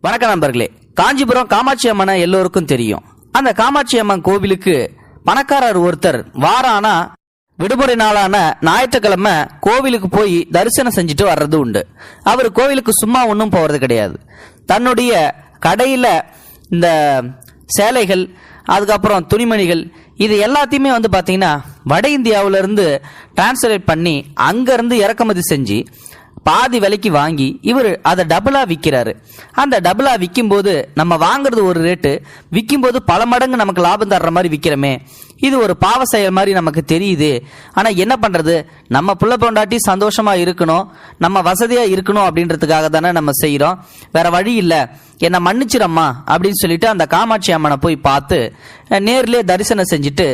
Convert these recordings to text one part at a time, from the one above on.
வணக்கம் நண்பர்களே. காஞ்சிபுரம் காமாட்சி அம்மனை எல்லோருக்கும் தெரியும். அந்த காமாட்சி அம்மன் கோவிலுக்கு பணக்காரர் ஒருத்தர் வாரம் ஆனா விடுமுறை நாளான ஞாயிற்றுக்கிழமை கோவிலுக்கு போய் தரிசனம் செஞ்சுட்டு வர்றது உண்டு. அவர் கோவிலுக்கு சும்மா ஒன்றும் போறது கிடையாது. தன்னுடைய கடையில இந்த சேலைகள், அதுக்கப்புறம் துணிமணிகள், இது எல்லாத்தையுமே பாத்தீங்கன்னா வட இந்தியாவிலிருந்து டிரான்ஸ்லேட் பண்ணி அங்கிருந்து இறக்குமதி செஞ்சு பாதி விலைக்கு வாங்கி இவர் அதை டபுளா விற்கிறாரு. அந்த டபுளா விற்கும் போது நம்ம வாங்குறது ஒரு ரேட்டு, விற்கும் போது பல மடங்கு நமக்கு லாபம் தர்ற மாதிரி விற்கிறோமே, இது ஒரு பாவ செயல் மாதிரி நமக்கு தெரியுது. ஆனா என்ன பண்றது, நம்ம புள்ள பொண்டாட்டி சந்தோஷமா இருக்கணும், நம்ம வசதியா இருக்கணும் அப்படின்றதுக்காக தானே நம்ம செய்யறோம். வேற வழி இல்ல, என்னை மன்னிச்சிரம்மா அப்படின்னு சொல்லிட்டு அந்த காமாட்சி அம்மனை போய் பார்த்து நேர்லயே தரிசனம் செஞ்சுட்டு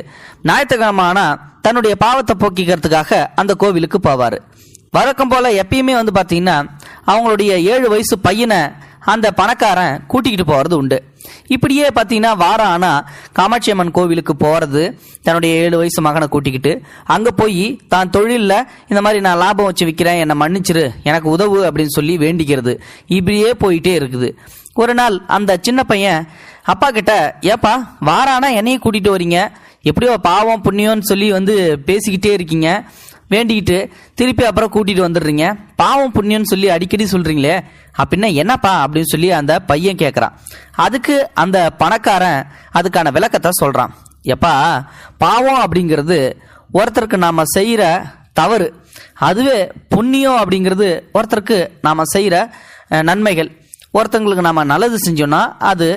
ஞாயிற்றுக்கிழமை ஆனா தன்னுடைய பாவத்தை போக்கிக்கிறதுக்காக அந்த கோவிலுக்கு போவாரு. வழக்கம் போல எப்பயுமே பாத்தீங்கன்னா அவங்களுடைய 7 வயசு பையனை அந்த பணக்காரன் கூட்டிக்கிட்டு போறது உண்டு. இப்படியே பாத்தீங்கன்னா வாரம் ஆனா காமாட்சி அம்மன் கோவிலுக்கு போறது, தன்னுடைய 7 வயசு மகனை கூட்டிக்கிட்டு அங்க போய் தான் தொழில்ல இந்த மாதிரி நான் லாபம் வச்சு விற்கிறேன், என்னை மன்னிச்சிரு, எனக்கு உதவு அப்படின்னு சொல்லி வேண்டிக்கிறது. இப்படியே போயிட்டே இருக்குது. ஒரு நாள் அந்த சின்ன பையன் அப்பா கிட்ட, ஏப்பா வாரம் ஆனா என்னையும் கூட்டிட்டு வரீங்க, எப்படியோ பாவம் புண்ணியம்னு சொல்லி பேசிக்கிட்டே இருக்கீங்க, வேண்டிக்கிட்டு திருப்பி அப்புறம் கூட்டிட்டு வந்துடுறீங்க, பாவம் புண்ணியம்னு சொல்லி அடிக்கடி சொல்றீங்களே, அப்படின்னா என்னப்பா அப்படின்னு சொல்லி அந்த பையன் கேட்கறான். அதுக்கு அந்த பணக்காரன் அதுக்கான விளக்கத்தை சொல்றான். எப்பா, பாவம் அப்படிங்கிறது ஒருத்தருக்கு நாம செய்யற தவறு, அதுவே புண்ணியம் அப்படிங்கிறது ஒருத்தருக்கு நாம செய்யற நன்மைகள். ஒருத்தங்களுக்கு நாம நல்லது செஞ்சோம்னா அது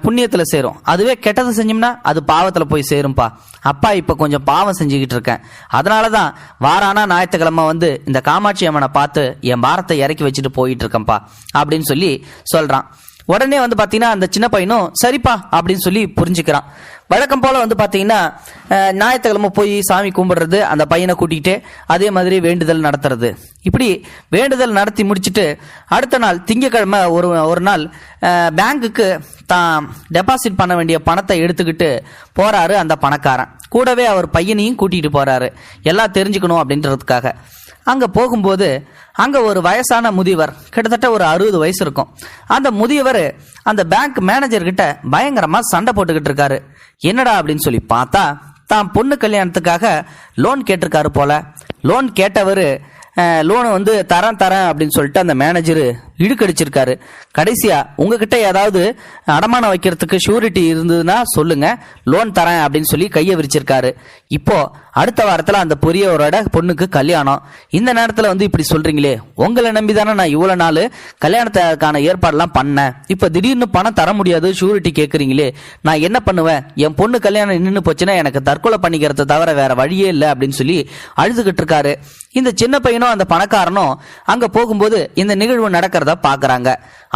புண்ணியத்துல சேரும், அதுவே கெட்டது செஞ்சோம்னா அது பாவத்துல போய் சேரும்பா. அப்பா இப்ப கொஞ்சம் பாவம் செஞ்சுக்கிட்டு இருக்கேன், அதனாலதான் வாரானா ஞாயிற்றுக்கிழமை இந்த காமாட்சி அம்மனை பார்த்து என் பாரத்தை இறக்கி வச்சுட்டு போயிட்டு இருக்கேன்ப்பா அப்படின்னு சொல்லி சொல்றான். உடனே பாத்தீங்கன்னா அந்த சின்ன பையனும் சரிப்பா அப்படின்னு சொல்லி புரிஞ்சுக்கிறான். வழக்கம் போல பாத்தீங்கன்னா ஞாயிற்றுக்கிழமை போய் சாமி கும்பிடுறது, அந்த பையனை கூட்டிகிட்டு அதே மாதிரி வேண்டுதல் நடத்துறது. இப்படி வேண்டுதல் நடத்தி முடிச்சுட்டு அடுத்த நாள் திங்கக்கிழமை ஒரு நாள் பேங்குக்கு தான் டெபாசிட் பண்ண வேண்டிய பணத்தை எடுத்துக்கிட்டு போறாரு அந்த பணக்காரன். கூடவே அவர் பையனையும் கூட்டிகிட்டு போறாரு, எல்லாம் தெரிஞ்சுக்கணும் அப்படின்றதுக்காக. அங்க போகும்போது அங்க ஒரு வயசான முதியவர், கிட்டத்தட்ட ஒரு 60 வயசு இருக்கும். அந்த முதியவர் அந்த பேங்க் மேனேஜர் கிட்ட பயங்கரமா சண்டை போட்டுக்கிட்டு இருக்காரு. என்னடா அப்படின்னு சொல்லி பார்த்தா தான் பொண்ணு கல்யாணத்துக்காக லோன் கேட்டிருக்காரு போல. லோன் கேட்டவர் லோன் தரேன் அப்படின்னு சொல்லிட்டு அந்த மேனேஜர் இழுக்கடிச்சிருக்காரு. கடைசியா உங்ககிட்ட ஏதாவது அடமானம் வைக்கிறதுக்கு ஷூரிட்டி இருந்ததுன்னா சொல்லுங்க, லோன் தரேன் அப்படின்னு சொல்லி கையை விரிச்சிருக்காரு. இப்போ அடுத்த வாரத்துல அந்த பெரியவரோட பொண்ணுக்கு கல்யாணம். இந்த நேரத்துல இப்படி சொல்றீங்களே, உங்களை நம்பிதானே நான் இவ்வளவு நாள் கல்யாணத்துக்கான ஏற்பாடுலாம் பண்ணேன், இப்ப திடீர்னு பணம் தர முடியாது ஷூரிட்டி கேட்கறீங்களே, நான் என்ன பண்ணுவேன், என் பொண்ணு கல்யாணம் நின்று போச்சுன்னா எனக்கு தற்கொலை பண்ணிக்கிறத தவிர வேற வழியே இல்லை அப்படின்னு சொல்லி அழுதுகிட்டு இருக்காரு. இந்த சின்ன பையனும் அந்த பணக்காரனும் அங்க போகும்போது இந்த நிகழ்வு நடக்கிறத பாக்குறாங்க.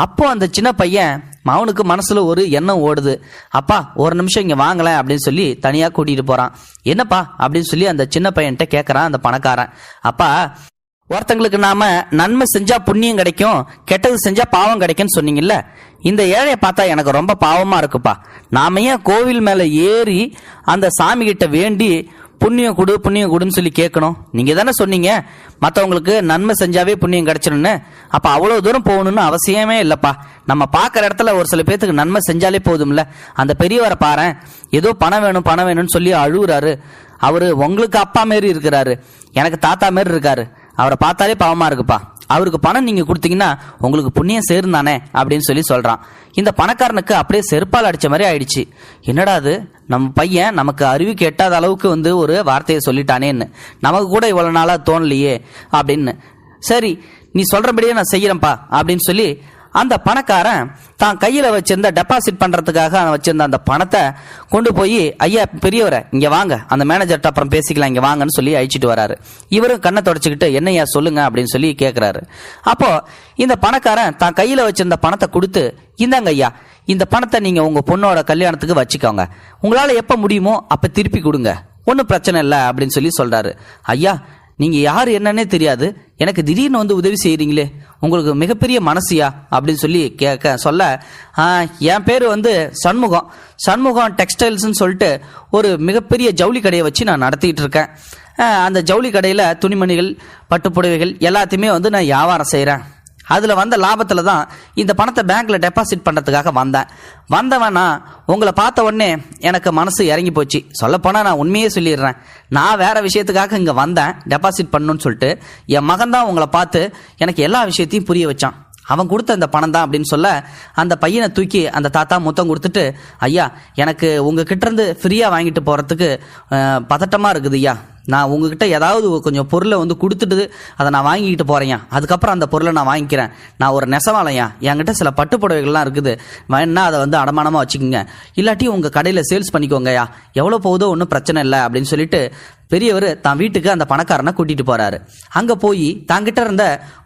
அப்போ அந்த சின்ன பையன் அவனுக்கு மனசுல ஒரு எண்ணம் ஓடுது. அப்பா ஒரு நிமிஷம் இங்க வாங்கலாம் அப்படின்னு சொல்லி தனியா கூட்டிட்டு போறான். என்னப்பா அப்படின்னு சொல்லி அந்த சின்ன பையன்கிட்ட கேட்கறான் அந்த பணக்காரன். அப்பா, ஒருத்தங்களுக்கு நாம நன்மை செஞ்சா புண்ணியம் கிடைக்கும், கெட்டது செஞ்சா பாவம் கிடைக்கும்னு சொன்னீங்கல்ல, இந்த ஏழையை பார்த்தா எனக்கு ரொம்ப பாவமா இருக்குப்பா. நாம ஏன் கோவில் மேல ஏறி அந்த சாமி கிட்ட வேண்டி புண்ணியம் கொடுன்னு சொல்லி கேட்கணும்? நீங்க தானே சொன்னீங்க மற்றவங்களுக்கு நன்மை செஞ்சாவே புண்ணியம் கிடைச்சிடும்னு. அப்ப அவ்வளவு தூரம் போகணும்னு அவசியமே இல்லப்பா. நம்ம பாக்குற இடத்துல ஒரு சில பேத்துக்கு நன்மை செஞ்சாலே போதும்ல. அந்த பெரியவரை பாரு, ஏதோ பணம் வேணும்னு சொல்லி அழுகுறாரு. அவரு உங்களுக்கு அப்பா மாரி இருக்கிறாரு, எனக்கு தாத்தா மாரி இருக்காரு, அவரை பார்த்தாலே பாவமா இருக்குப்பா. அவருக்கு பணம் நீங்க கொடுத்தீங்கன்னா உங்களுக்கு புண்ணியம் சேருந்தானே அப்படின்னு சொல்லி சொல்றான். இந்த பணக்காரனுக்கு அப்படியே செருப்பால் அடிச்ச மாதிரி ஆயிடுச்சு. என்னடா அது, நம்ம பையன் நமக்கு அறிவுக்கு எட்டாத அளவுக்கு ஒரு வார்த்தையை சொல்லிட்டானேன்னு நமக்கு கூட இவ்வளவு நாளா தோணலையே அப்படின்னு. சரி நீ சொல்றபடியே நான் செய்யறேன்ப்பா அப்படின்னு சொல்லி அந்த பணக்காரன் தான் கையில வச்சிருந்த டெபாசிட் பண்றதுக்காக வச்சிருந்த அந்த பணத்தை கொண்டு போய், ஐயா பெரியவரை இங்க வாங்க, அந்த மேனேஜர்கிட்ட அப்புறம் பேசிக்கலாம், இங்க வாங்கன்னு சொல்லி அழிச்சிட்டு வராரு. இவரும் கண்ணை தொடச்சுக்கிட்டு என்னையா சொல்லுங்க அப்படின்னு சொல்லி கேட்கிறாரு. அப்போ இந்த பணக்காரன் தான் கையில வச்சிருந்த பணத்தை கொடுத்து, இந்தாங்க ஐயா, இந்த பணத்தை நீங்க உங்க பொண்ணோட கல்யாணத்துக்கு வச்சுக்கோங்க, உங்களால எப்ப முடியுமோ அப்ப திருப்பி கொடுங்க, ஒன்னும் பிரச்சனை இல்லை அப்படின்னு சொல்லி சொல்றாரு. ஐயா, நீங்க யாரு என்னன்னே தெரியாது, எனக்கு திடீர்னு உதவி செய்யறீங்களே, உங்களுக்கு மிகப்பெரிய மனசியா அப்படின்னு சொல்லி சொல்ல, என் பேரு சண்முகம் டெக்ஸ்டைல்ஸ்ன்னு சொல்லிட்டு ஒரு மிகப்பெரிய ஜவுளி கடையை வச்சு நான் நடத்திட்டு இருக்கேன். அந்த ஜவுளி கடையில துணிமணிகள், பட்டுப்புடவைகள் எல்லாத்தையுமே நான் வியாபாரம் செய்யறேன். அதில் வந்த லாபத்தில் தான் இந்த பணத்தை பேங்க்கில் டெபாசிட் பண்ணுறதுக்காக வந்தவனா உங்களை பார்த்த உடனே எனக்கு மனசு இறங்கி போச்சு. சொல்லப்போனால் நான் உண்மையே சொல்லிடுறேன், நான் வேற விஷயத்துக்காக இங்கே வந்தேன் டெபாசிட் பண்ணணும்னு சொல்லிட்டு. என் மகன் தான் உங்களை பார்த்து எனக்கு எல்லா விஷயத்தையும் புரிய வச்சான். அவன் கொடுத்த அந்த பணம் தான் அப்படின்னு சொல்ல அந்த பையனை தூக்கி அந்த தாத்தா முத்தம் கொடுத்துட்டு, ஐயா எனக்கு உங்ககிட்ட இருந்து ஃப்ரீயாக வாங்கிட்டு போகிறதுக்கு பதட்டமாக இருக்குது ஐயா, நான் உங்ககிட்ட ஏதாவது கொஞ்சம் பொருளை கொடுத்துட்டு அதை நான் வாங்கிக்கிட்டு போகிறேன், அதுக்கப்புறம் அந்த பொருளை நான் வாங்கிக்கிறேன், நான் ஒரு நெசவாளையா, என்கிட்ட சில பட்டு புடவைகள்லாம் இருக்குது, வேணா அதை அடமானமாக வச்சுக்கோங்க, இல்லாட்டி உங்கள் கடையில் சேல்ஸ் பண்ணிக்கோங்கய்யா, எவ்வளோ போகுதோ ஒன்றும் பிரச்சனை இல்லை அப்படின்னு சொல்லிட்டு பெரியவர் தான் வீட்டுக்கு அந்த பணக்காரனை கூட்டிட்டு போறாரு. அங்க போய் தாங்கிட்ட இருந்த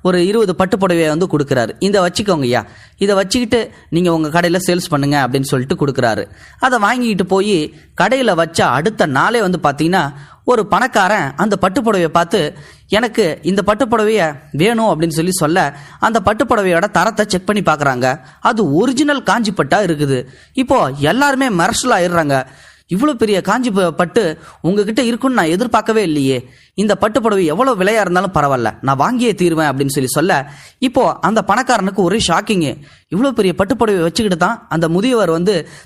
ஒரு 20 பட்டு புடவையை கொடுக்குறாரு. இதை வச்சுக்கோங்கய்யா, இதை வச்சுக்கிட்டு நீங்க உங்க கடையில சேல்ஸ் பண்ணுங்க அப்படின்னு சொல்லிட்டு கொடுக்குறாரு. அதை வாங்கிட்டு போய் கடையில வச்ச அடுத்த நாளே பாத்தீங்கன்னா ஒரு பணக்காரன் அந்த பட்டு புடவையை பார்த்து எனக்கு இந்த பட்டு புடவைய வேணும் அப்படின்னு சொல்ல அந்த பட்டு புடவையோட தரத்தை செக் பண்ணி பார்க்குறாங்க. அது ஒரிஜினல் காஞ்சி பட்டா இருக்குது. இப்போ எல்லாருமே மிரட்டல் ஆயிடுறாங்க. இவ்வளோ பெரிய காஞ்சி பட்டு உங்ககிட்ட இருக்குன்னு நான் எதிர்பார்க்கவே இல்லையே, இந்த பட்டு புடவை எவ்வளோ விலையா இருந்தாலும் பரவாயில்ல, நான் வாங்கியே தீருவேன் அப்படின்னு சொல்ல இப்போ அந்த பணக்காரனுக்கு ஒரே ஷாக்கிங்கு. இவ்வளோ பெரிய பட்டு புடவை வச்சுக்கிட்டு தான் அந்த முதியவர்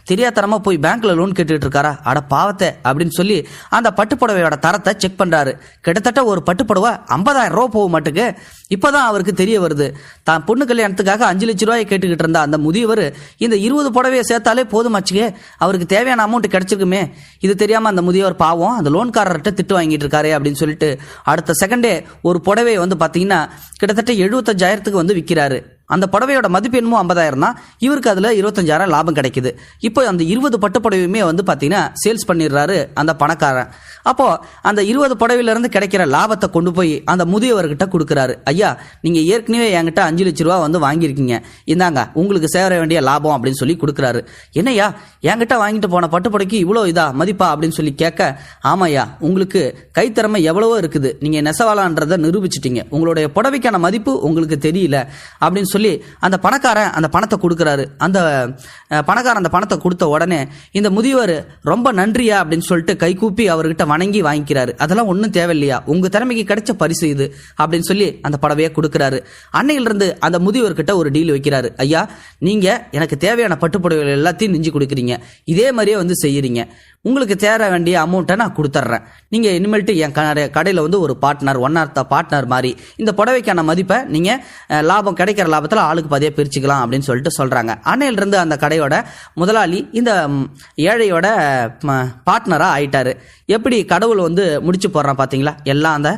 தெரியாதனமா போய் பேங்க்ல லோன் கேட்டுட்டு இருக்காரா, அட பாவத்தை அப்படின்னு சொல்லி அந்த பட்டு புடவையோட தரத்தை செக் பண்றாரு. கிட்டத்தட்ட ஒரு பட்டு புடவை 50,000 ரூபா போக மாட்டுக்கு. இப்போதான் அவருக்கு தெரிய வருது, தான் பொண்ணு கல்யாணத்துக்காக 5 லட்சம் ரூபாயை கேட்டுக்கிட்டு இருந்த அந்த முதியவர் இந்த 20 புடவையை சேர்த்தாலே போதுமாச்சுக்கே, அவருக்கு தேவையான அமௌண்ட் கிடைச்சிருக்குமே. இது தெரியாம அந்த முதியவர் பாவம் அந்த லோன்காரர்கிட்ட திட்டு வாங்கிட்டு இருக்காரு அப்படின்னு சொல்லிட்டு அடுத்த செகண்டே ஒரு புடவை பாத்தீங்கன்னா கிட்டத்தட்ட 75,000க்கு விற்கிறாரு. அந்த புடவையோட மதிப்பு என்னமோ 50,000 தான், இவருக்கு அதுல 25,000 லாபம் கிடைக்குது. இப்போ அந்த 20 பட்டு புடவையுமே பாத்தீங்கன்னா சேல்ஸ் பண்ணிடுறாரு அந்த பணக்காரன். அப்போ அந்த 20 புடவையில இருந்து கிடைக்கிற லாபத்தை கொண்டு போய் அந்த முதியவர்கிட்ட கொடுக்குறாரு. ஐயா நீங்க ஏற்கனவே என்கிட்ட 5 லட்சம் ரூபா வாங்கியிருக்கீங்க, இந்தாங்க உங்களுக்கு சேர வேண்டிய லாபம் அப்படின்னு சொல்லி கொடுக்குறாரு. என்னையா என்கிட்ட வாங்கிட்டு போன பட்டு புடவைக்கு இவ்வளோ மதிப்பா அப்படின்னு சொல்லி கேட்க, ஆமாய்யா உங்களுக்கு கைத்திறமை எவ்வளவோ இருக்குது, நீங்க நெசவாளான்றதை நிரூபிச்சிட்டீங்க, உங்களுடைய புடவைக்கான மதிப்பு உங்களுக்கு தெரியல அப்படின்னு சொல்லி அந்த பணக்காரன் அந்த பணத்தை கொடுக்குறாரு. அந்த பணக்காரன் அந்த பணத்தை கொடுத்த உடனே இந்த முதியவர் ரொம்ப நன்றியா அப்படின்னு சொல்லிட்டு கை கூப்பி அவர்கிட்ட வணங்கி வாங்கிக்கிறாரு. அதெல்லாம் ஒன்றும் தேவையில்லையா, உங்க திறமைக்கு கிடைச்ச பரிசு இது அப்படின்னு சொல்லி அந்த புடவையை கொடுக்குறாரு. அன்னையிலிருந்து அந்த முதியவர்கிட்ட ஒரு டீல் வைக்கிறாரு. ஐயா நீங்க எனக்கு தேவையான பட்டு புடவைகள் எல்லாத்தையும் நெஞ்சு கொடுக்குறீங்க, இதே மாதிரியே செய்யறீங்க, உங்களுக்கு தேர வேண்டிய அமௌண்ட்டை நான் கொடுத்துட்றேன், நீங்க இனிமேல்ட்டு என் கடையில் ஒரு partner, one R the partner மாதிரி இந்த புடவைக்கான மதிப்பை நீங்க லாபம் கிடைக்கிற லாபத்தில் ஆளுக்கு பாதியா பிரிச்சுக்கலாம் அப்படின்னு சொல்லிட்டு சொல்றாங்க. அன்னையிலிருந்து அந்த கடையோட முதலாளி இந்த ஏழையோட பார்ட்னரா ஆயிட்டாரு. எப்படி கடவுள் முடிச்சு போடுறான் பாத்தீங்களா, எல்லாம் அந்த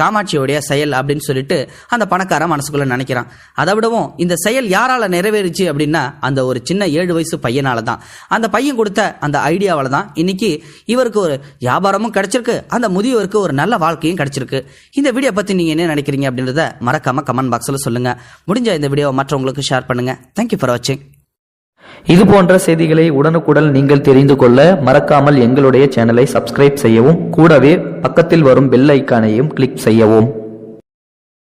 காமாட்சியோடைய செயல் அப்படின்னு சொல்லிட்டு அந்த பணக்காரன் மனசுக்குள்ள நினைக்கிறான். அதை விடவும் இந்த செயல் யாரால நிறைவேறிச்சு அப்படின்னா அந்த ஒரு சின்ன 7 வயசு பையனால தான். அந்த பையன் கொடுத்த அந்த ஐடியாவால தான் இன்னைக்கு இவருக்கு ஒரு வியாபாரமும் கிடைச்சிருக்கு, அந்த முதியவருக்கு ஒரு நல்ல வாழ்க்கையும் கிடைச்சிருக்கு. இந்த வீடியோ பத்தி நீங்க என்ன நினைக்கிறீங்க அப்படின்றத மறக்காம கமெண்ட் பாக்ஸ்ல சொல்லுங்க. முடிஞ்ச இந்த வீடியோவை மற்றவங்களுக்கு ஷேர் பண்ணுங்க. தேங்க்யூ ஃபார் வாட்சிங். இது போன்ற செய்திகளை உடனுக்குடன் நீங்கள் தெரிந்து கொள்ள மறக்காமல் எங்களுடைய சேனலை சப்ஸ்கிரைப் செய்யவும், கூடவே பக்கத்தில் வரும் பெல் ஐக்கானையும் கிளிக் செய்யவும்.